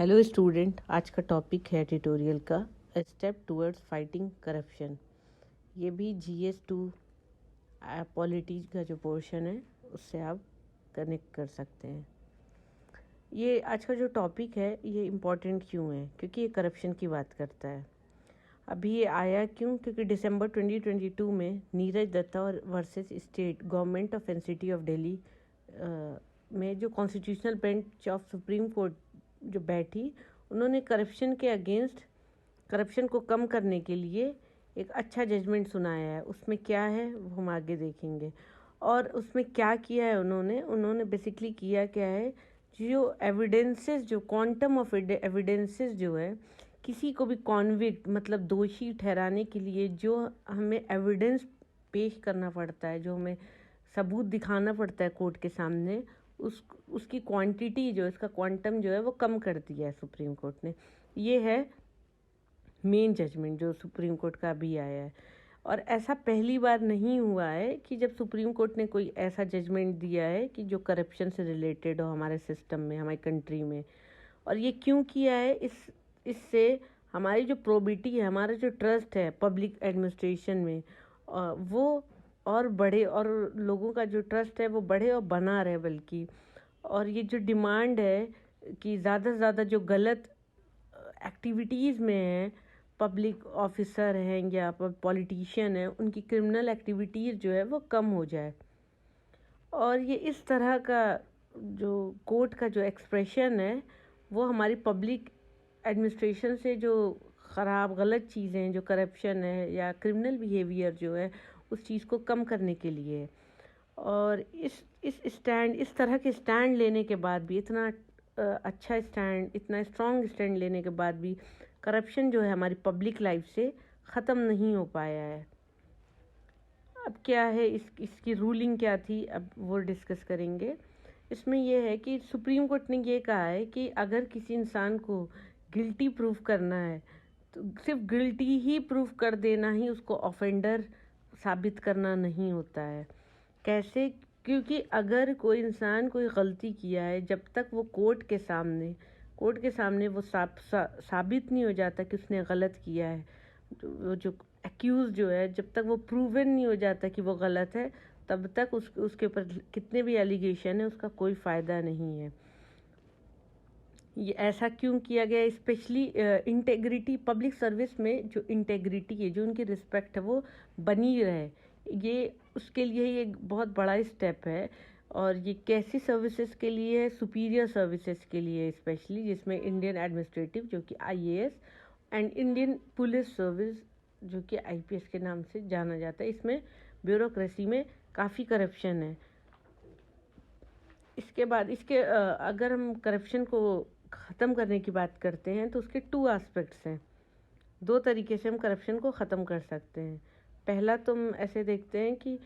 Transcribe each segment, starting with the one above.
Hello student, आज का topic है ट्यूटोरियल का स्टेप टुवर्ड्स फाइटिंग करप्शन। ये भी GS2 पॉलिटी का जो पोर्शन है उससे आप कनेक्ट कर सकते हैं। ये आज का जो टॉपिक है ये इम्पॉर्टेंट क्यों है? क्योंकि ये करप्शन की बात करता है। अभी ये आया क्यों? क्योंकि दिसंबर 2022 में नीरज दत्ता और versus state government of NCT of Delhi में जो constitutional bench of supreme court जो बैठी, उन्होंने करप्शन के अगेंस्ट, करप्शन को कम करने के लिए एक अच्छा जजमेंट सुनाया है। उसमें क्या है वो हम आगे देखेंगे। और उसमें क्या किया है उन्होंने बेसिकली किया क्या है, जो एविडेंसेस, जो क्वांटम ऑफ एविडेंसेस जो है, किसी को भी कॉन्विक्ट मतलब दोषी ठहराने के लिए जो हमें एविडेंस पेश करना पड़ता है, जो हमें सबूत दिखाना पड़ता है कोर्ट के सामने, उसकी क्वांटिटी जो, इसका क्वांटम जो है वो कम कर दिया है सुप्रीम कोर्ट ने। ये है मेन जजमेंट जो सुप्रीम कोर्ट का अभी आया है। और ऐसा पहली बार नहीं हुआ है कि जब सुप्रीम कोर्ट ने कोई ऐसा जजमेंट दिया है कि जो करप्शन से रिलेटेड हो हमारे सिस्टम में, हमारी कंट्री में। और ये क्यों किया है? इससे हमारी जो प्रोबिटी है, हमारा जो ट्रस्ट है पब्लिक एडमिनिस्ट्रेशन में, वो और बढ़े, और लोगों का जो ट्रस्ट है वो बढ़े और बना रहे बल्कि। और ये जो डिमांड है कि ज़्यादा से ज़्यादा जो गलत एक्टिविटीज़ में हैं, पब्लिक ऑफिसर हैं या पॉलिटिशियन हैं, उनकी क्रिमिनल एक्टिविटीज़ जो है वो कम हो जाए। और ये इस तरह का जो कोर्ट का जो एक्सप्रेशन है वो हमारी पब्लिक एडमिनिस्ट्रेशन से जो ख़राब गलत चीज़ें, जो करप्शन है या क्रिमिनल बिहेवियर जो है, उस चीज़ को कम करने के लिए। और इस तरह के स्टैंड लेने के बाद भी, इतना अच्छा स्टैंड, इतना स्ट्रॉन्ग स्टैंड लेने के बाद भी करप्शन जो है हमारी पब्लिक लाइफ से ख़त्म नहीं हो पाया है। अब क्या है, इसकी रूलिंग क्या थी, अब वो डिस्कस करेंगे। इसमें यह है कि सुप्रीम कोर्ट ने ये कहा है कि अगर किसी इंसान को गिल्टी प्रूफ करना है तो सिर्फ गिल्टी ही प्रूफ कर देना ही उसको ऑफेंडर साबित करना नहीं होता है। कैसे? क्योंकि अगर कोई इंसान कोई गलती किया है, जब तक वो कोर्ट के सामने वो साबित नहीं हो जाता कि उसने गलत किया है, जो एक्यूज जो है, जब तक वो प्रूवन नहीं हो जाता कि वो गलत है, तब तक उसके ऊपर कितने भी एलिगेशन है उसका कोई फ़ायदा नहीं है। ये ऐसा क्यों किया गया? स्पेशली इंटेग्रिटी, पब्लिक सर्विस में जो इंटेग्रिटी है, जो उनकी रिस्पेक्ट है वो बनी रहे, ये उसके लिए ये एक बहुत बड़ा स्टेप है। और ये कैसी सर्विसेज के लिए है? सुपीरियर सर्विसेज के लिए स्पेशली, जिसमें इंडियन एडमिनिस्ट्रेटिव जो कि IAS and Indian police service जो कि IPS के नाम से जाना जाता है। इसमें ब्यूरोक्रेसी में काफ़ी करप्शन है। इसके बाद अगर हम करप्शन को ख़त्म करने की बात करते हैं तो उसके 2 एस्पेक्ट्स हैं। 2 तरीके से हम करप्शन को ख़त्म कर सकते हैं। पहला तुम ऐसे देखते हैं कि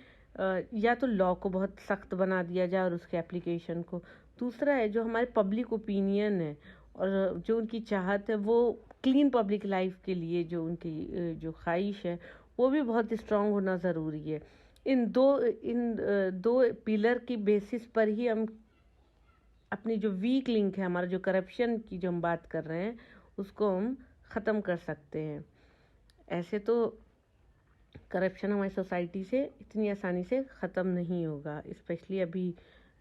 या तो लॉ को बहुत सख्त बना दिया जाए और उसके एप्लीकेशन को। दूसरा है जो हमारे पब्लिक ओपिनियन है और जो उनकी चाहत है, वो क्लीन पब्लिक लाइफ के लिए जो उनकी जो ख्वाहिश है वो भी बहुत स्ट्रांग होना ज़रूरी है। इन दो पिलर की बेसिस पर ही हम अपनी जो वीक लिंक है, हमारा जो करप्शन की जो हम बात कर रहे हैं, उसको हम ख़त्म कर सकते हैं। ऐसे तो करप्शन हमारी सोसाइटी से इतनी आसानी से ख़त्म नहीं होगा। स्पेशली अभी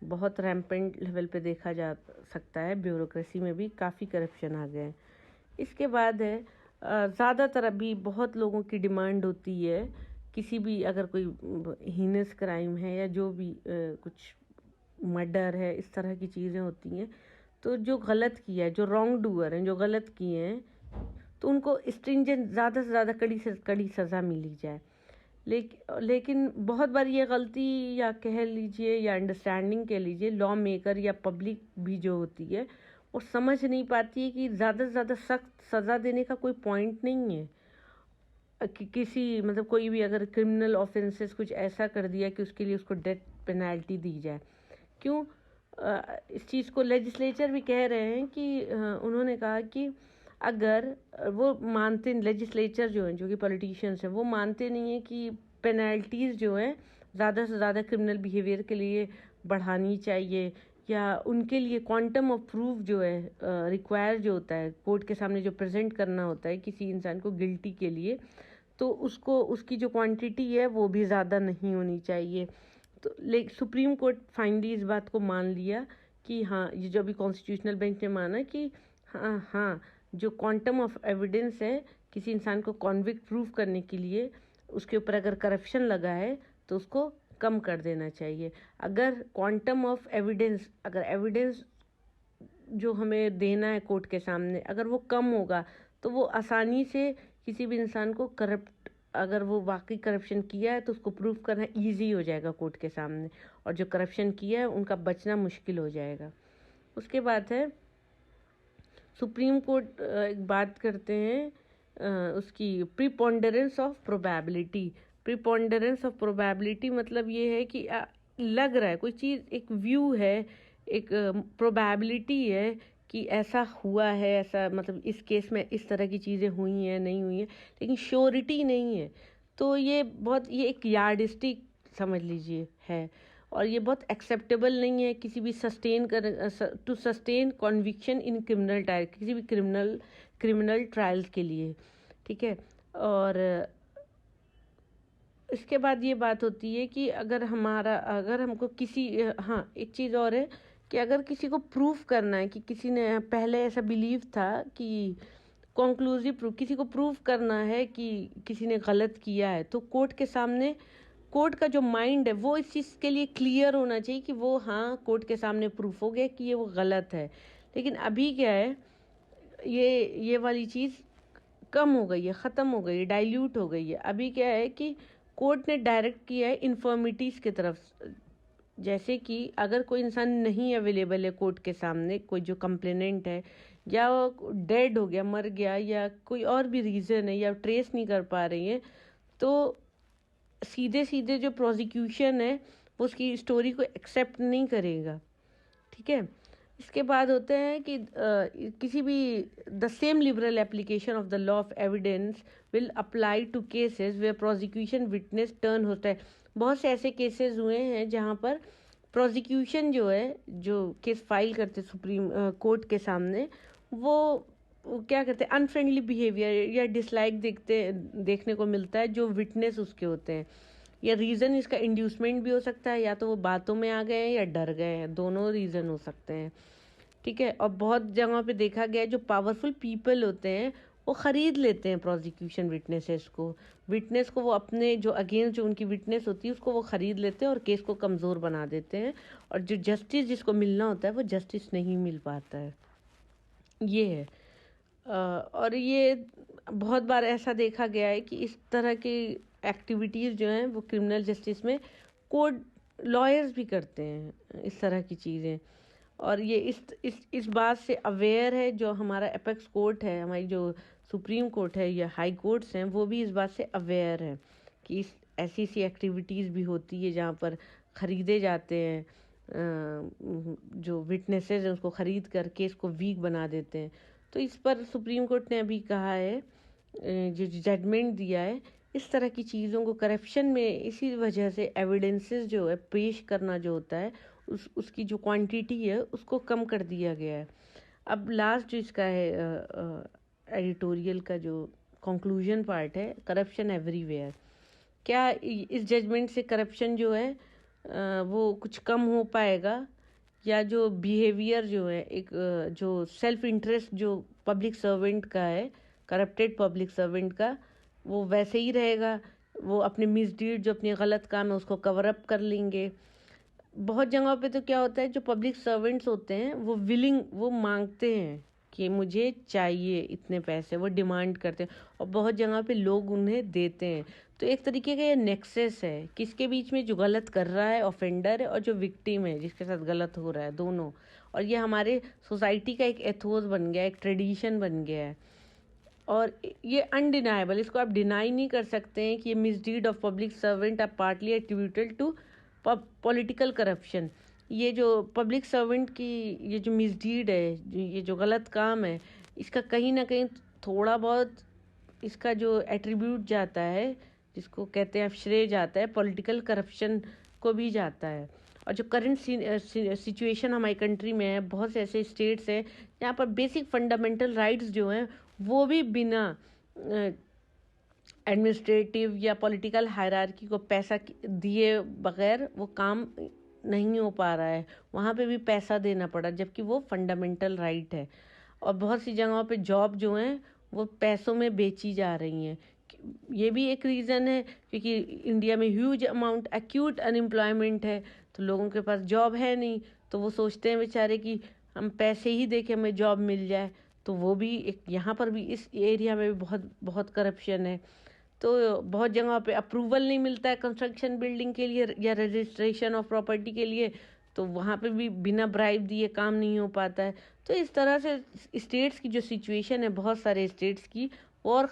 बहुत रैम्पेंट लेवल पे देखा जा सकता है, ब्यूरोक्रेसी में भी काफ़ी करप्शन आ गए हैं। इसके बाद है ज़्यादातर अभी बहुत लोगों की डिमांड होती है, किसी भी अगर कोई हीनस क्राइम है या जो भी कुछ मर्डर है, इस तरह की चीज़ें होती हैं, तो जो गलत किया है, जो रॉन्ग डूअर हैं, जो गलत किए हैं, तो उनको स्ट्रिंजेंट, ज़्यादा से ज़्यादा कड़ी से कड़ी सज़ा मिली जाए। लेकिन बहुत बार ये गलती, या कह लीजिए या अंडरस्टैंडिंग कह लीजिए, लॉ मेकर या पब्लिक भी जो होती है वो समझ नहीं पाती है कि ज़्यादा से ज़्यादा सख्त सज़ा देने का कोई पॉइंट नहीं है। किसी मतलब कोई भी अगर क्रिमिनल ऑफेंसेस कुछ ऐसा कर दिया कि उसके लिए उसको डेथ पेनल्टी दी जाए। क्यों? इस चीज़ को लेजिस्लेचर भी कह रहे हैं कि उन्होंने कहा कि अगर वो मानते, लेजिस्लेचर जो हैं, जो कि पॉलिटिशियंस हैं, वो मानते नहीं हैं कि पेनल्टीज़ जो हैं ज़्यादा से ज़्यादा क्रिमिनल बिहेवियर के लिए बढ़ानी चाहिए या उनके लिए क्वांटम ऑफ प्रूफ जो है रिक्वायर जो होता है कोर्ट के सामने जो प्रेजेंट करना होता है किसी इंसान को गिल्टी के लिए, तो उसको उसकी जो क्वांटिटी है वो भी ज़्यादा नहीं होनी चाहिए। तो सुप्रीम कोर्ट फाइनली इस बात को मान लिया कि हाँ, ये जो अभी कॉन्स्टिट्यूशनल बेंच ने माना कि हाँ, जो क्वांटम ऑफ एविडेंस है किसी इंसान को कॉन्विक्ट प्रूव करने के लिए, उसके ऊपर अगर करप्शन लगा है तो उसको कम कर देना चाहिए। अगर क्वांटम ऑफ एविडेंस, अगर एविडेंस जो हमें देना है कोर्ट के सामने अगर वो कम होगा तो वो आसानी से किसी भी इंसान को करप्ट, अगर वो वाकई करप्शन किया है तो उसको प्रूव करना इजी हो जाएगा कोर्ट के सामने, और जो करप्शन किया है उनका बचना मुश्किल हो जाएगा। उसके बाद है सुप्रीम कोर्ट एक बात करते हैं उसकी preponderance of probability. Preponderance of probability मतलब ये है कि लग रहा है कोई चीज़, एक व्यू है, एक प्रोबेबिलिटी है कि ऐसा हुआ है, ऐसा मतलब इस केस में इस तरह की चीज़ें हुई हैं नहीं हुई हैं, लेकिन श्योरिटी नहीं है। तो ये एक यार्डस्टिक समझ लीजिए है, और ये बहुत एक्सेप्टेबल नहीं है किसी भी to sustain conviction in criminal trial, किसी भी क्रिमिनल ट्रायल्स के लिए। ठीक है। और इसके बाद ये बात होती है कि अगर हमको किसी हाँ, एक चीज़ और है कि अगर किसी को प्रूफ करना है कि किसी ने पहले ऐसा बिलीव था कि कॉन्क्लूसिव प्रूफ, किसी को प्रूफ करना है कि किसी ने गलत किया है, तो कोर्ट के सामने कोर्ट का जो माइंड है वो इस चीज़ के लिए क्लियर होना चाहिए कि वो हाँ, कोर्ट के सामने प्रूफ हो गया कि ये वो गलत है। लेकिन अभी क्या है, ये वाली चीज़ कम हो गई है, ख़त्म हो गई है, डाइल्यूट हो गई है। अभी क्या है कि कोर्ट ने डायरेक्ट किया है इन्फर्मिटीज़ की तरफ। जैसे कि अगर कोई इंसान नहीं अवेलेबल है कोर्ट के सामने, कोई जो कंप्लेनेंट है या डेड हो गया, मर गया, या कोई और भी रीज़न है, या ट्रेस नहीं कर पा रही है, तो सीधे सीधे जो प्रोसिक्यूशन है वो उसकी स्टोरी को एक्सेप्ट नहीं करेगा। ठीक है। इसके बाद होते हैं कि किसी भी the same liberal application of the law of evidence will apply to cases where prosecution witness turn होता है। बहुत से ऐसे केसेस हुए हैं जहाँ पर प्रोसिक्यूशन जो है, जो केस फाइल करते सुप्रीम कोर्ट के सामने, वो क्या करते हैं, अनफ्रेंडली बिहेवियर या डिसलाइक देखने को मिलता है जो विटनेस उसके होते हैं। या रीज़न इसका इंड्यूसमेंट भी हो सकता है, या तो वो बातों में आ गए हैं या डर गए हैं, दोनों रीज़न हो सकते हैं। ठीक है। और बहुत जगहों पे देखा गया है जो पावरफुल पीपल होते हैं वो ख़रीद लेते हैं प्रोसिक्यूशन विटनेस को वो अपने जो अगेंस्ट जो उनकी विटनेस होती है उसको वो ख़रीद लेते हैं और केस को कमज़ोर बना देते हैं, और जो जस्टिस जिसको मिलना होता है वो जस्टिस नहीं मिल पाता है। ये है और ये बहुत बार ऐसा देखा गया है कि इस तरह की एक्टिविटीज़ जो हैं वो क्रिमिनल जस्टिस में कोर्ट लॉयर्स भी करते हैं इस तरह की चीज़ें। और ये इस बात से अवेयर है जो हमारा एपेक्स कोर्ट है, हमारी जो सुप्रीम कोर्ट है या हाई कोर्ट्स हैं, वो भी इस बात से अवेयर है कि ऐसी एक्टिविटीज़ भी होती है जहाँ पर ख़रीदे जाते हैं, जो विटनेसेस हैं उसको ख़रीद कर केस को वीक बना देते हैं। तो इस पर सुप्रीम कोर्ट ने अभी कहा है, जो जजमेंट दिया है, इस तरह की चीज़ों को करप्शन में इसी वजह से एविडेंसेस जो है पेश करना जो होता है उसकी जो क्वांटिटी है उसको कम कर दिया गया है। अब लास्ट जो इसका है एडिटोरियल का जो कंक्लूजन पार्ट है, करप्शन एवरीवेयर। क्या इस जजमेंट से करप्शन जो है वो कुछ कम हो पाएगा, या जो बिहेवियर जो है एक जो सेल्फ इंटरेस्ट जो पब्लिक सर्वेंट का है, करप्टेड पब्लिक सर्वेंट का, वो वैसे ही रहेगा, वो अपने मिसडीड जो अपने गलत काम है उसको कवर अप कर लेंगे। बहुत जगहों पे तो क्या होता है, जो पब्लिक सर्वेंट्स होते हैं वो मांगते हैं कि मुझे चाहिए इतने पैसे, वो डिमांड करते हैं, और बहुत जगह पे लोग उन्हें देते हैं। तो एक तरीके का ये नेक्सस है किसके बीच में, जो गलत कर रहा है ऑफेंडर है, और जो विक्टिम है जिसके साथ गलत हो रहा है, दोनों। और ये हमारे सोसाइटी का एक एथोस बन गया है, एक ट्रेडिशन बन गया है, और ये अनडिनाइबल, इसको आप डिनाई नहीं कर सकते हैं कि ये misdeed of public servant are partly attributed to political corruption. ये जो पब्लिक सर्वेंट की ये जो मिसडीड है, ये जो गलत काम है, इसका कहीं ना कहीं थोड़ा बहुत इसका जो एट्रीब्यूट जाता है, जिसको कहते हैं श्रेय जाता है, पॉलिटिकल करप्शन को भी जाता है। और जो करंट सिचुएशन हमारी कंट्री में है, बहुत से ऐसे स्टेट्स हैं जहाँ पर बेसिक फंडामेंटल राइट्स जो हैं वो भी बिना एडमिनिस्ट्रेटिव या पॉलिटिकल हायरार्की को पैसा दिए बगैर वो काम नहीं हो पा रहा है। वहाँ पे भी पैसा देना पड़ा, जबकि वो फंडामेंटल राइट है। और बहुत सी जगहों पे जॉब जो हैं वो पैसों में बेची जा रही हैं। ये भी एक रीज़न है, क्योंकि इंडिया में ह्यूज अमाउंट एक्यूट अनएम्प्लॉयमेंट है, तो लोगों के पास जॉब है नहीं, तो वो सोचते हैं बेचारे कि हम पैसे ही दे के हमें जॉब मिल जाए। तो वो भी एक, यहाँ पर भी इस एरिया में भी बहुत बहुत करप्शन है। तो बहुत जगह पे अप्रूवल नहीं मिलता है कंस्ट्रक्शन बिल्डिंग के लिए या रजिस्ट्रेशन ऑफ प्रॉपर्टी के लिए, तो वहाँ पे भी बिना ब्राइब दिए काम नहीं हो पाता है। तो इस तरह से स्टेट्स की जो सिचुएशन है, बहुत सारे स्टेट्स की, और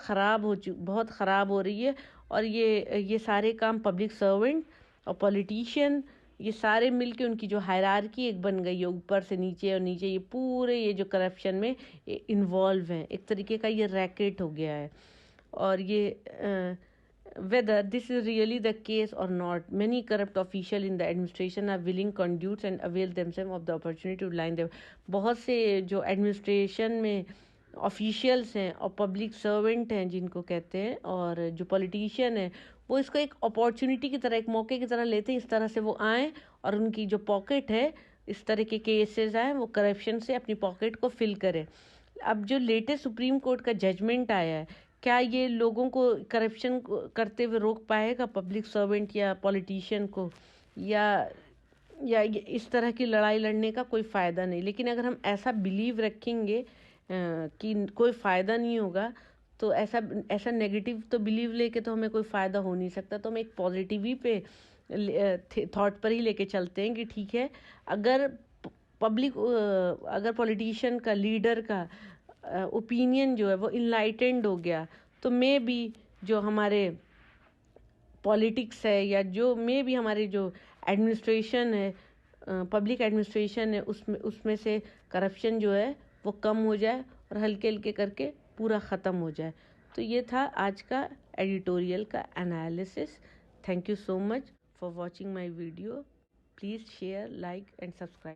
बहुत ख़राब हो रही है। और ये सारे काम पब्लिक सर्वेंट और पॉलिटिशियन, ये सारे मिलके उनकी जो हायरार्की एक बन गई है, ऊपर से नीचे और नीचे ये पूरे ये जो करप्शन में इन्वॉल्व हैं, एक तरीके का ये रैकेट हो गया है। और ये whether this is really the case or not, many corrupt officials in the administration are willing conduits and avail themselves of the opportunity to line them। बहुत से जो एडमिनिस्ट्रेशन में ऑफिशियल्स हैं और पब्लिक सर्वेंट हैं जिनको कहते हैं, और जो पॉलिटिशियन है, वो इसको एक अपॉर्चुनिटी की तरह, एक मौके की तरह लेते हैं। इस तरह से वो आएँ और उनकी जो पॉकेट है, इस तरह के केसेस आए, वो करप्शन से अपनी पॉकेट को फिल करें। अब जो लेटेस्ट सुप्रीम कोर्ट का जजमेंट आया है, क्या ये लोगों को करप्शन करते हुए रोक पाएगा, पब्लिक सर्वेंट या पॉलिटिशियन को, या इस तरह की लड़ाई लड़ने का कोई फ़ायदा नहीं। लेकिन अगर हम ऐसा बिलीव रखेंगे कि कोई फ़ायदा नहीं होगा, तो ऐसा नेगेटिव तो बिलीव लेके तो हमें कोई फ़ायदा हो नहीं सकता। तो हम एक पॉजिटिव ही पे थॉट पर ही लेके चलते हैं कि ठीक है, अगर अगर पॉलिटिशियन का, लीडर का ओपिनियन जो है वो इनलाइटेंड हो गया, तो मे बी जो हमारे पॉलिटिक्स है, या जो मे बी हमारे जो एडमिनिस्ट्रेशन है, पब्लिक एडमिनिस्ट्रेशन है, उसमें से करप्शन जो है वो कम हो जाए और हल्के हल्के करके पूरा ख़त्म हो जाए। तो ये था आज का एडिटोरियल का analysis. Thank you so much for watching my video. Please share, like and subscribe.